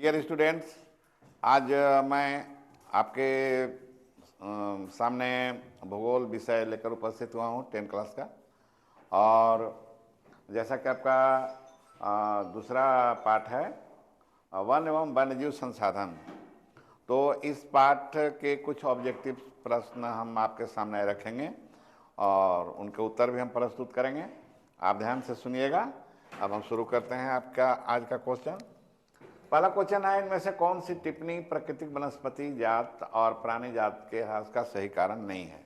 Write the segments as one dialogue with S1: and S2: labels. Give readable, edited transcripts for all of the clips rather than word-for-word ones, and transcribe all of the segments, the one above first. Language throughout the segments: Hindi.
S1: डियर स्टूडेंट्स, आज मैं आपके सामने भूगोल विषय लेकर उपस्थित हुआ हूँ 10 क्लास का। और जैसा कि आपका दूसरा पाठ है वन एवं वन्यजीव संसाधन, तो इस पाठ के कुछ ऑब्जेक्टिव प्रश्न हम आपके सामने रखेंगे और उनके उत्तर भी हम प्रस्तुत करेंगे। आप ध्यान से सुनिएगा। अब हम शुरू करते हैं आपका आज का क्वेश्चन। पहला क्वेश्चन है, इनमें से कौन सी टिप्पणी प्राकृतिक वनस्पति जात और प्राणी जात के ह्रास का सही कारण नहीं है?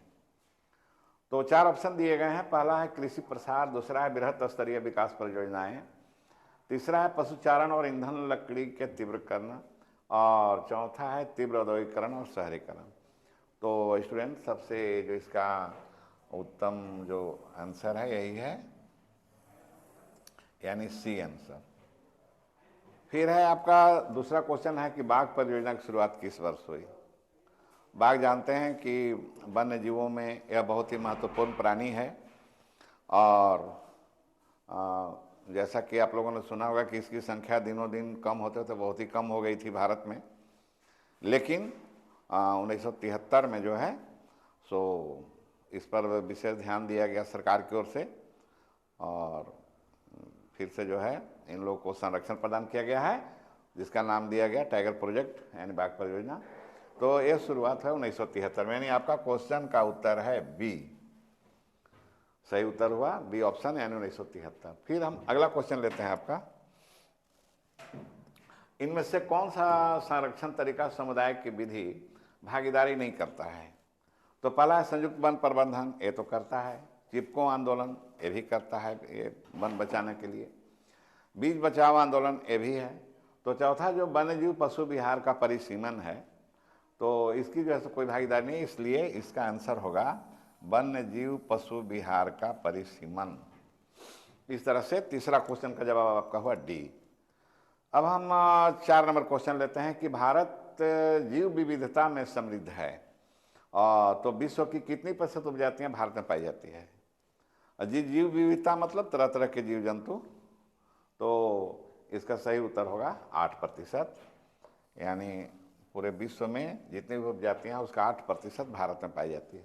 S1: तो 4 ऑप्शन दिए गए हैं। पहला है कृषि प्रसार, दूसरा है बृहत स्तरीय विकास परियोजनाएं, तीसरा है पशुचारण और ईंधन लकड़ी के तीव्रकरण, और चौथा है तीव्र औद्योगिकरण और शहरीकरण। तो स्टूडेंट, सबसे जो इसका उत्तम जो आंसर है यही है, यानी सी आंसर। फिर है आपका दूसरा क्वेश्चन है कि बाघ परियोजना की शुरुआत किस वर्ष हुई? बाघ जानते हैं कि वन्य जीवों में यह बहुत ही महत्वपूर्ण प्राणी है और जैसा कि आप लोगों ने सुना होगा कि इसकी संख्या दिनों दिन कम होते होते बहुत ही कम हो गई थी भारत में। लेकिन 1973 में जो है सो इस पर विशेष ध्यान दिया गया सरकार की ओर से, और फिर से जो है इन लोगों को संरक्षण प्रदान किया गया है, जिसका नाम दिया गया टाइगर प्रोजेक्ट यानी बाघ परियोजना। तो ये शुरुआत है 1973 में, यानी आपका क्वेश्चन का उत्तर है बी। सही उत्तर हुआ बी ऑप्शन, यानी 1973। फिर हम अगला क्वेश्चन लेते हैं आपका, इनमें से कौन सा संरक्षण तरीका समुदाय की विधि भागीदारी नहीं करता है? तो पहला है संयुक्त वन प्रबंधन, ये तो करता है। चिपको आंदोलन, ये भी करता है, ये वन बचाने के लिए। बीज बचाओ आंदोलन, ये भी है। तो चौथा जो वन्यजीव पशु विहार का परिसीमन है, तो इसकी जो है कोई भागीदारी नहीं, इसलिए इसका आंसर होगा वन्यजीव पशु विहार का परिसीमन। इस तरह से तीसरा क्वेश्चन का जवाब आपका हुआ डी। अब हम 4 नंबर क्वेश्चन लेते हैं कि भारत जीव विविधता में समृद्ध है, तो विश्व की कितनी प्रतिशत उपजातियां भारत में पाई जाती है? जीव विविधता मतलब तरह तरह के जीव जंतु। तो इसका सही उत्तर होगा 8%, यानी पूरे विश्व में जितनी भी उपजातियां हैं उसका 8% भारत में पाई जाती है।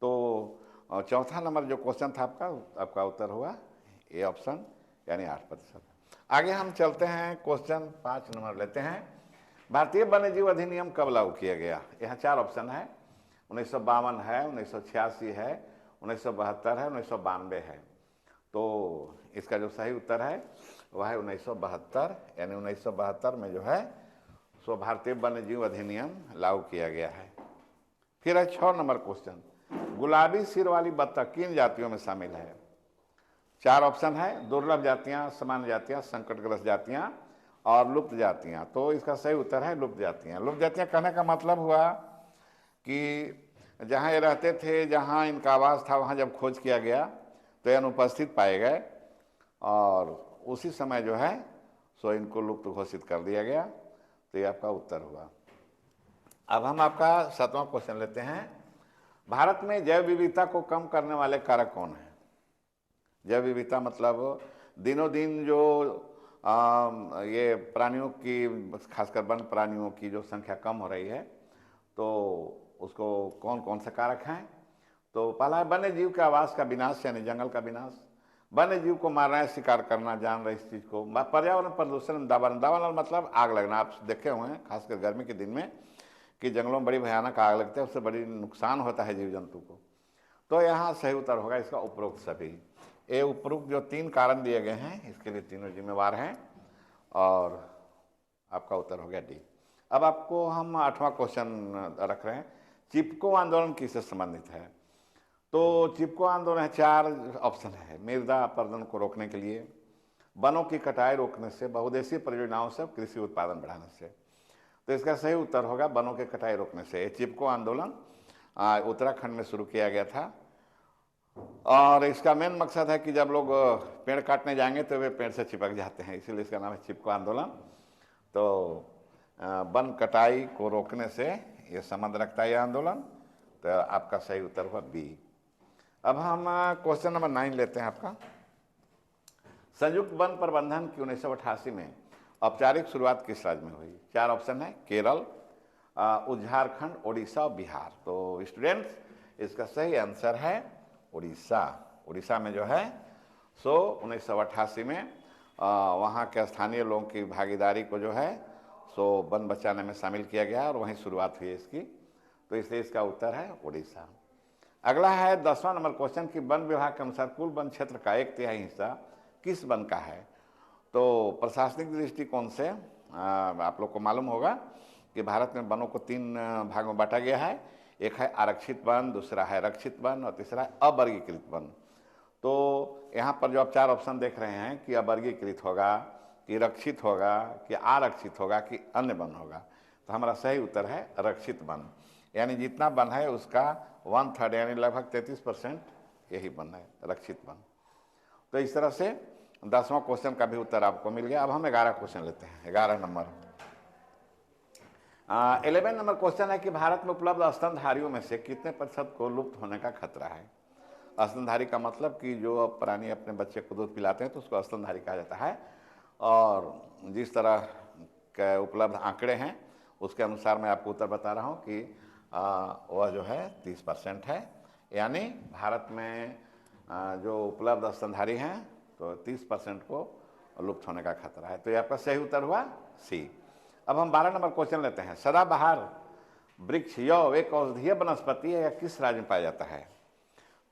S1: तो चौथा नंबर जो क्वेश्चन था आपका उत्तर हुआ ए ऑप्शन, यानी 8%। आगे हम चलते हैं, क्वेश्चन 5 नंबर लेते हैं। भारतीय वन्यजीव अधिनियम कब लागू किया गया? यहाँ 4 ऑप्शन है। 1952 है, 1986 है, 1972 है, 1992 है। तो इसका जो सही उत्तर है वह है 1972, यानी 1972 में जो है सो भारतीय वन्यजीव अधिनियम लागू किया गया है। फिर है 6 नंबर क्वेश्चन, गुलाबी सिर वाली बत्तख किन जातियों में शामिल है? 4 ऑप्शन है, दुर्लभ जातियां, सामान्य जातियां, संकटग्रस्त जातियां और लुप्त जातियां। तो इसका सही उत्तर है लुप्त जातियां। लुप्त जातियां कहने का मतलब हुआ कि जहाँ ये रहते थे, जहाँ इनका आवास था, वहाँ जब खोज किया गया तो ये अनुपस्थित पाए गए और उसी समय जो है सो इनको लुप्त घोषित कर दिया गया। तो ये आपका उत्तर हुआ। अब हम आपका 7वां क्वेश्चन लेते हैं, भारत में जैव विविधता को कम करने वाले कारक कौन हैं? जैव विविधता मतलब दिनों दिन जो ये प्राणियों की, खासकर वन प्राणियों की जो संख्या कम हो रही है, तो उसको कौन कौन से कारक हैं? तो पहला है वन्य जीव के आवास का विनाश, यानी जंगल का विनाश। वन्य जीव को मारना है, शिकार करना, जान रहे इस चीज़ को। पर्यावरण प्रदूषण, दावानल मतलब आग लगना। आप देखे हुए हैं खासकर गर्मी के दिन में कि जंगलों में बड़ी भयानक आग लगती है, उससे बड़ी नुकसान होता है जीव जंतु को। तो यहाँ सही उत्तर होगा इसका उपरोक्त सभी। ये उपरोक्त जो 3 कारण दिए गए हैं, इसके लिए तीनों जिम्मेवार हैं, और आपका उत्तर हो गया डी। अब आपको हम 8वां क्वेश्चन रख रहे हैं, चिपको आंदोलन किससे संबंधित है? तो चिपको आंदोलन है, 4 ऑप्शन है। मृदा अपरदन को रोकने के लिए, वनों की कटाई रोकने से, बहुउद्देशीय परियोजनाओं से, कृषि उत्पादन बढ़ाने से। तो इसका सही उत्तर होगा वनों की कटाई रोकने से। चिपको आंदोलन उत्तराखंड में शुरू किया गया था और इसका मेन मकसद है कि जब लोग पेड़ काटने जाएंगे तो वे पेड़ से चिपक जाते हैं, इसीलिए इसका नाम है चिपको आंदोलन। तो वन कटाई को रोकने से ये संबंध रखता है यह आंदोलन। तो आपका सही उत्तर हुआ बी। अब हम क्वेश्चन नंबर 9 लेते हैं आपका, संयुक्त वन प्रबंधन की 1988 में औपचारिक शुरुआत किस राज्य में हुई? 4 ऑप्शन है, केरल, झारखंड, उड़ीसा और बिहार। तो स्टूडेंट्स इसका सही आंसर है उड़ीसा। उड़ीसा में जो है सो 1988 में वहाँ के स्थानीय लोगों की भागीदारी को जो है सो वन बचाने में शामिल किया गया और वहीं शुरुआत हुई इसकी। तो इसलिए इसका उत्तर है उड़ीसा। अगला है 10वां नंबर क्वेश्चन कि वन विभाग के अनुसार कुल वन क्षेत्र का 1/3 हिस्सा किस वन का है? तो प्रशासनिक दृष्टिकोण से आप लोग को मालूम होगा कि भारत में वनों को 3 भागों में बांटा गया है। एक है आरक्षित वन, दूसरा है रक्षित वन और तीसरा है अवर्गीकृत वन। तो यहाँ पर जो आप 4 ऑप्शन देख रहे हैं कि अवर्गीकृत होगा, कि रक्षित होगा, कि आरक्षित होगा, कि अन्य वन होगा, तो हमारा सही उत्तर है रक्षित वन। यानी जितना वन है उसका 1/3 यानी लगभग 33% यही वन है, रक्षित वन। तो इस तरह से 10वां क्वेश्चन का भी उत्तर आपको मिल गया। अब हम 11 क्वेश्चन लेते हैं, 11 नंबर। 11 नंबर क्वेश्चन है कि भारत में उपलब्ध स्तनधारियों में से कितने प्रतिशत को लुप्त होने का खतरा है? स्तनधारी का मतलब कि जो प्राणी अपने बच्चे को दूध पिलाते हैं तो उसको स्तनधारी कहा जाता है। और जिस तरह के उपलब्ध आंकड़े हैं उसके अनुसार मैं आपको उत्तर बता रहा हूँ कि वह जो है 30% है। यानी भारत में जो उपलब्ध स्तनधारी हैं तो 30% को लुप्त होने का खतरा है। तो ये आपका सही उत्तर हुआ सी। अब हम 12 नंबर क्वेश्चन लेते हैं। सदाबहार वृक्ष यौ एक औषधीय वनस्पति है या किस राज्य में पाया जाता है?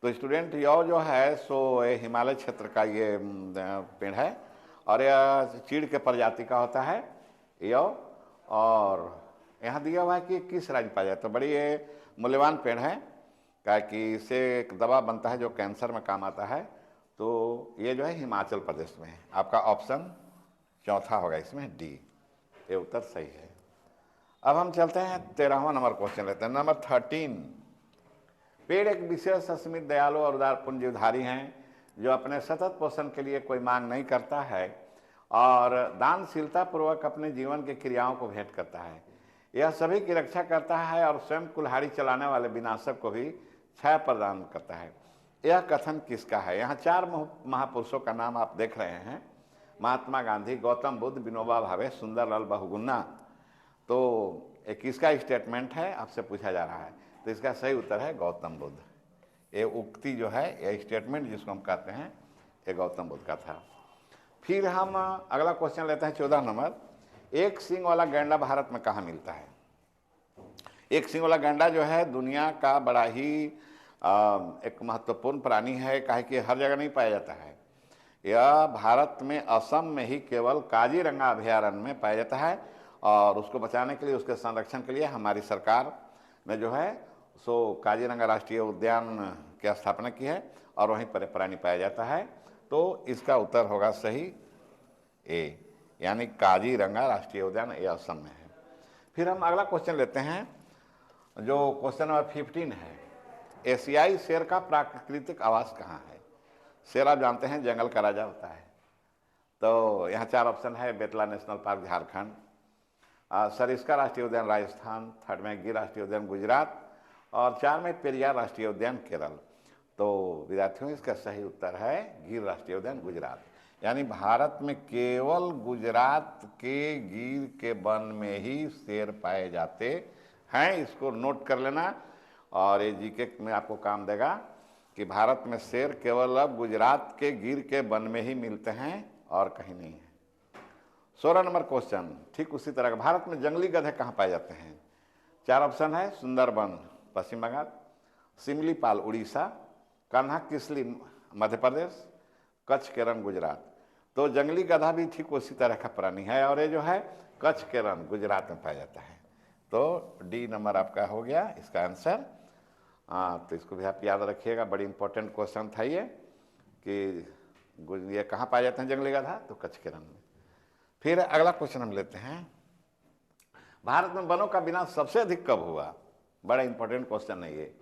S1: तो स्टूडेंट यौ जो है सो ये हिमालय क्षेत्र का ये पेड़ है और यह चीड़ के प्रजाति का होता है यौ। और यहाँ दिया हुआ है कि किस राज्य में पाया जाता है। तो बड़ी ये मूल्यवान पेड़ है कि इससे एक दवा बनता है जो कैंसर में काम आता है। तो ये जो है हिमाचल प्रदेश में है। आपका ऑप्शन चौथा होगा इसमें डी, ये उत्तर सही है। अब हम चलते हैं 13वां नंबर क्वेश्चन लेते हैं, नंबर 13। पेड़ एक विशेष असीमित दयालु और उदार पुंजीवधारी हैं जो अपने सतत पोषण के लिए कोई मांग नहीं करता है और दानशीलता पूर्वक अपने जीवन की क्रियाओं को भेंट करता है। यह सभी की रक्षा करता है और स्वयं कुल्हाड़ी चलाने वाले विनाशक को भी छाया प्रदान करता है। यह कथन किसका है? यहाँ 4 महापुरुषों का नाम आप देख रहे हैं, महात्मा गांधी, गौतम बुद्ध, विनोबा भावे, सुंदरलाल बहुगुणा। तो ये किसका स्टेटमेंट है आपसे पूछा जा रहा है? तो इसका सही उत्तर है गौतम बुद्ध। ये उक्ति जो है, ये स्टेटमेंट जिसको हम कहते हैं, ये गौतम बुद्ध का था। फिर हम अगला क्वेश्चन लेते हैं 14 नंबर। एक सींग वाला गैंडा भारत में कहाँ मिलता है? एक सींग वाला गैंडा जो है दुनिया का बड़ा ही एक महत्वपूर्ण प्राणी है, काहे कि हर जगह नहीं पाया जाता है। यह भारत में असम में ही केवल काजीरंगा अभयारण्य में पाया जाता है और उसको बचाने के लिए, उसके संरक्षण के लिए हमारी सरकार ने जो है सो काजीरंगा राष्ट्रीय उद्यान की स्थापना की है और वहीं पर प्राणी पाया जाता है। तो इसका उत्तर होगा सही ए, यानी काजीरंगा राष्ट्रीय उद्यान ये असम में है। फिर हम अगला क्वेश्चन लेते हैं जो क्वेश्चन नंबर 15 है। एशियाई शेर का प्राकृतिक आवास कहाँ है? शेर आप जानते हैं जंगल का राजा होता है। तो यहाँ 4 ऑप्शन है, बेतला नेशनल पार्क झारखंड, सरिस्का राष्ट्रीय उद्यान राजस्थान, 3rd में गिर राष्ट्रीय उद्यान गुजरात और 4 में पेरियार राष्ट्रीय उद्यान केरल। तो विद्यार्थियों इसका सही उत्तर है गिर राष्ट्रीय उद्यान गुजरात। यानी भारत में केवल गुजरात के गिर के वन में ही शेर पाए जाते हैं। इसको नोट कर लेना और ये जीके में आपको काम देगा कि भारत में शेर केवल अब गुजरात के गिर के वन में ही मिलते हैं और कहीं नहीं है। 16 नंबर क्वेश्चन ठीक उसी तरह का। भारत में जंगली गधे कहाँ पाए जाते हैं? 4 ऑप्शन है, सुंदरबन पश्चिम बंगाल, सिमलीपाल उड़ीसा, कान्हा किसली मध्य प्रदेश, कच्छ केरन गुजरात। तो जंगली गधा भी ठीक उसी तरह का प्राणी है और ये जो है कच्छ केरन गुजरात में पाया जाता है। तो डी नंबर आपका हो गया इसका आंसर। तो इसको भी आप याद रखिएगा, बड़ी इंपॉर्टेंट क्वेश्चन था ये कि ये कहाँ पाए जाते हैं जंगली गधा? तो कच्छ केरन में। फिर अगला क्वेश्चन हम लेते हैं, भारत में वनों का विनाश सबसे अधिक कब हुआ? बड़ा इंपॉर्टेंट क्वेश्चन है ये।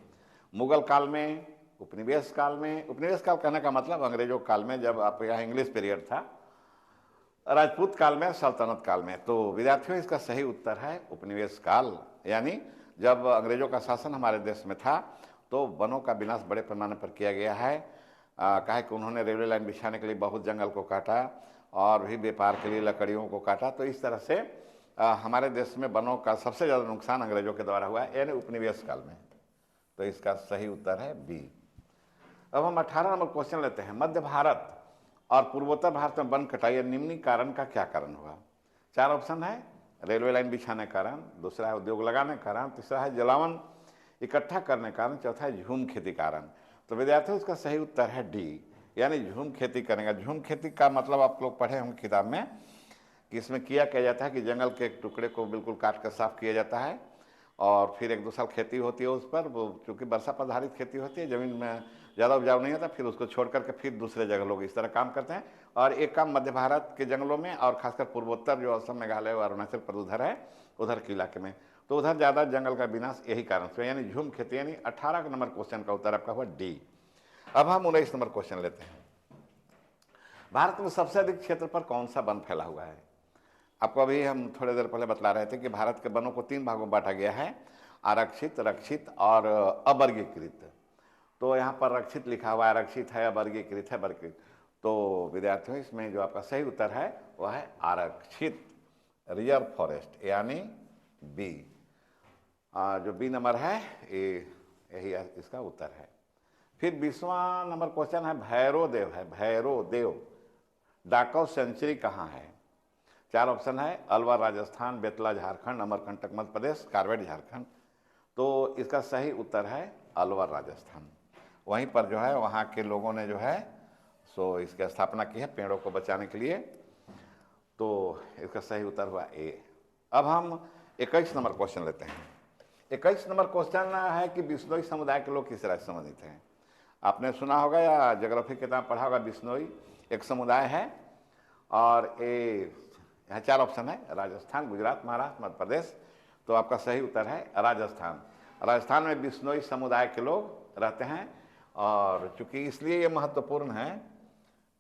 S1: मुगल काल में, उपनिवेश काल में। उपनिवेश काल कहने का मतलब अंग्रेजों काल में, जब आप यहाँ इंग्लिश पीरियड था, राजपूत काल में, सल्तनत काल में। तो विद्यार्थियों इसका सही उत्तर है उपनिवेश काल। यानी जब अंग्रेजों का शासन हमारे देश में था तो वनों का विनाश बड़े पैमाने पर किया गया है। काहे कि उन्होंने रेलवे लाइन बिछाने के लिए बहुत जंगल को काटा और भी व्यापार के लिए लकड़ियों को काटा। तो इस तरह से हमारे देश में वनों का सबसे ज़्यादा नुकसान अंग्रेजों के द्वारा हुआ है, यानी उपनिवेश काल में। तो इसका सही उत्तर है बी। अब हम 18 नंबर क्वेश्चन लेते हैं। मध्य भारत और पूर्वोत्तर भारत में वन कटाई निम्न कारण का क्या कारण हुआ? 4 ऑप्शन है। रेलवे लाइन बिछाने के कारण, दूसरा है उद्योग लगाने के कारण, तीसरा है जलावन इकट्ठा करने के कारण, चौथा है झूम खेती कारण। तो विद्यार्थियों इसका सही उत्तर है डी, यानी झूम खेती करेंगे। झूम खेती का मतलब आप लोग पढ़े होंगे किताब में कि इसमें किया जाता है कि जंगल के एक टुकड़े को बिल्कुल काट कर साफ किया जाता है और फिर 1-2 साल खेती होती है उस पर। वो चूँकि वर्षा पर आधारित खेती होती है, ज़मीन में ज़्यादा उपजाऊ नहीं होता, फिर उसको छोड़ करके फिर दूसरे जगह लोग इस तरह काम करते हैं। और एक काम मध्य भारत के जंगलों में और खासकर पूर्वोत्तर जो असम, मेघालय और अरुणाचल प्रदेश उधर है, उधर के इलाके में, तो उधर ज़्यादा जंगल का विनाश यही कारण से, यानी झूम खेती। यानी 18 नंबर क्वेश्चन का उत्तर आपका हुआ डी। अब हम 19 नंबर क्वेश्चन लेते हैं। भारत में सबसे अधिक क्षेत्र पर कौन सा वन फैला हुआ है? आपको अभी हम थोड़ी देर पहले बतला रहे थे कि भारत के वनों को 3 भागों में बांटा गया है, आरक्षित, रक्षित और अवर्गीकृत। तो यहाँ पर रक्षित लिखा हुआ है, आरक्षित है, अवर्गीकृत है, वर्गीकृत। तो विद्यार्थियों इसमें जो आपका सही उत्तर है वह है आरक्षित, रिजर्व फॉरेस्ट, यानी बी। जो बी नंबर है यही इसका उत्तर है। फिर 20वां नंबर क्वेश्चन है भैरो देव है। भैरो देव डाकौ सेंचुरी कहाँ है? 4 ऑप्शन है। अलवर राजस्थान, बेतला झारखंड, अमरकंटक मध्य प्रदेश, कारवेट झारखंड। तो इसका सही उत्तर है अलवर राजस्थान। वहीं पर जो है वहाँ के लोगों ने जो है सो इसकी स्थापना की है पेड़ों को बचाने के लिए। तो इसका सही उत्तर हुआ ए। अब हम 21 नंबर क्वेश्चन लेते हैं। 21 नंबर क्वेश्चन है कि बिश्नोई समुदाय के लोग किस राज्य से संबंधित हैं? आपने सुना होगा या ज्योग्राफी किताब पढ़ा होगा। बिश्नोई एक समुदाय है और ये यहाँ 4 ऑप्शन है। राजस्थान, गुजरात, महाराष्ट्र, मध्य प्रदेश। तो आपका सही उत्तर है राजस्थान। राजस्थान में बिश्नोई समुदाय के लोग रहते हैं और चूंकि इसलिए ये महत्वपूर्ण है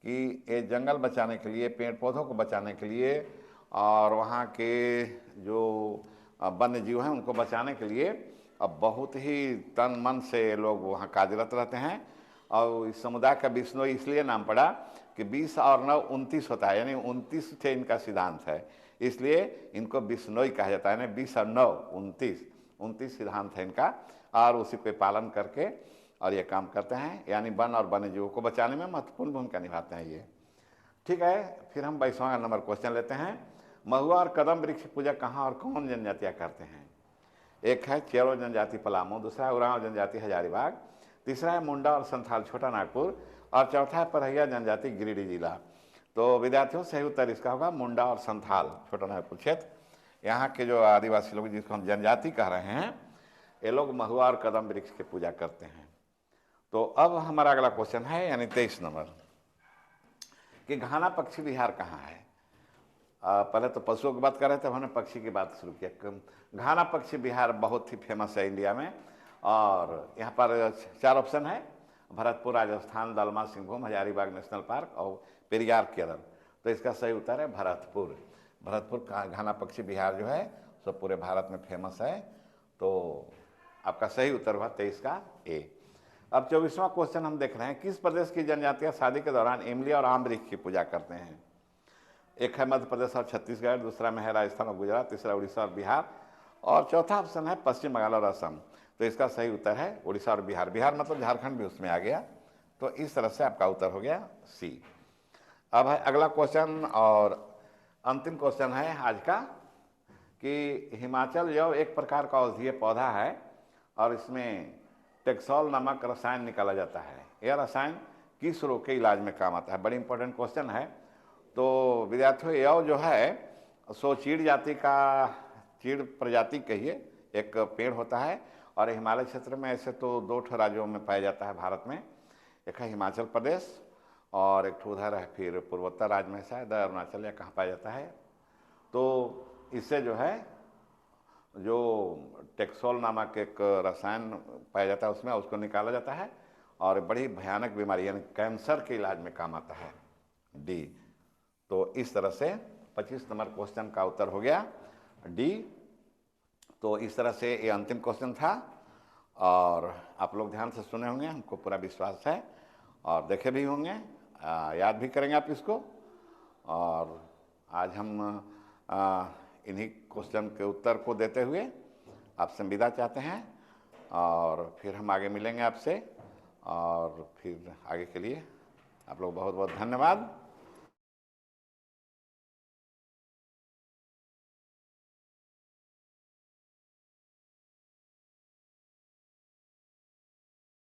S1: कि ये जंगल बचाने के लिए, पेड़ पौधों को बचाने के लिए और वहाँ के जो वन्य जीव हैं उनको बचाने के लिए अब बहुत ही तन मन से लोग वहाँ कार्यरत रहते हैं। और इस समुदाय का बिश्नोई इसलिए नाम पड़ा कि 20 और 9 29 होता है, यानी 29 से इनका सिद्धांत है, इसलिए इनको बिश्नोई कहा जाता है। यानी 20 और 9 29 सिद्धांत है इनका और उसी को पालन करके और ये काम करते हैं, यानी वन और वन्य जीवों को बचाने में महत्वपूर्ण भूमिका निभाते हैं ये। ठीक है, फिर हम 22वां नंबर क्वेश्चन लेते हैं। महुआ और कदम वृक्ष पूजा कहाँ और कौन जनजातियाँ करते हैं? एक है चेरो जनजाति पलामू, दूसरा है उरांव जनजाति हजारीबाग, तीसरा है मुंडा और संथाल छोटा नागपुर और चौथा है परहैया जनजाति गिरिडीह जिला। तो विद्यार्थियों सही उत्तर इसका होगा मुंडा और संथाल छोटा नागपुर क्षेत्र। यहाँ के जो आदिवासी लोग जिसको हम जनजाति कह रहे हैं, ये लोग महुआ और कदम वृक्ष की पूजा करते हैं। तो अब हमारा अगला क्वेश्चन है यानी 23 नंबर कि घाना पक्षी विहार कहाँ है? पहले तो पशुओं की बात कर रहे थे, हमने पक्षी की बात शुरू किया। घाना पक्षी विहार बहुत ही फेमस है इंडिया में और यहाँ पर 4 ऑप्शन है। भरतपुर राजस्थान, दलमा सिंहभूम, हजारीबाग नेशनल पार्क और पेरियार केरल। तो इसका सही उत्तर है भरतपुर। भरतपुर का घाना पक्षी विहार जो है सो पूरे भारत में फेमस है। तो आपका सही उत्तर हुआ 23 का ए। अब 24वां क्वेश्चन हम देख रहे हैं। किस प्रदेश की जनजातियां शादी के दौरान इमली और आम वृक्ष की पूजा करते हैं? एक है मध्य प्रदेश और छत्तीसगढ़, दूसरा में है राजस्थान और गुजरात, तीसरा उड़ीसा और बिहार और चौथा ऑप्शन है पश्चिम बंगाल और असम। तो इसका सही उत्तर है उड़ीसा और बिहार। बिहार मतलब झारखंड भी उसमें आ गया। तो इस तरह से आपका उत्तर हो गया सी। अब है अगला क्वेश्चन और अंतिम क्वेश्चन है आज का कि हिमाचल यव एक प्रकार का औषधीय पौधा है और इसमें टेक्सोल नामक रसायन निकाला जाता है। यह रसायन किस रोग के इलाज में काम आता है? बड़ी इंपॉर्टेंट क्वेश्चन है। तो विद्यार्थियों यव जो है सो चीड़ प्रजाति कहिए एक पेड़ होता है और हिमालय क्षेत्र में ऐसे तो 2 राज्यों में पाया जाता है भारत में। एक है हिमाचल प्रदेश और एक उधर है फिर पूर्वोत्तर राज्य में शायद अरुणाचल या कहाँ पाया जाता है। तो इससे जो है जो टेक्सोल नामक एक रसायन पाया जाता है उसमें उसको निकाला जाता है और बड़ी भयानक बीमारी यानी कैंसर के इलाज में काम आता है डी। तो इस तरह से 25 नंबर क्वेश्चन का उत्तर हो गया डी। तो इस तरह से ये अंतिम क्वेश्चन था और आप लोग ध्यान से सुने होंगे, हमको पूरा विश्वास है और देखे भी होंगे, याद भी करेंगे आप इसको और आज हम इन्हीं क्वेश्चन के उत्तर को देते हुए आपसे विदा चाहते हैं, और फिर हम आगे मिलेंगे आपसे, और फिर आगे के लिए आप लोग बहुत बहुत धन्यवाद।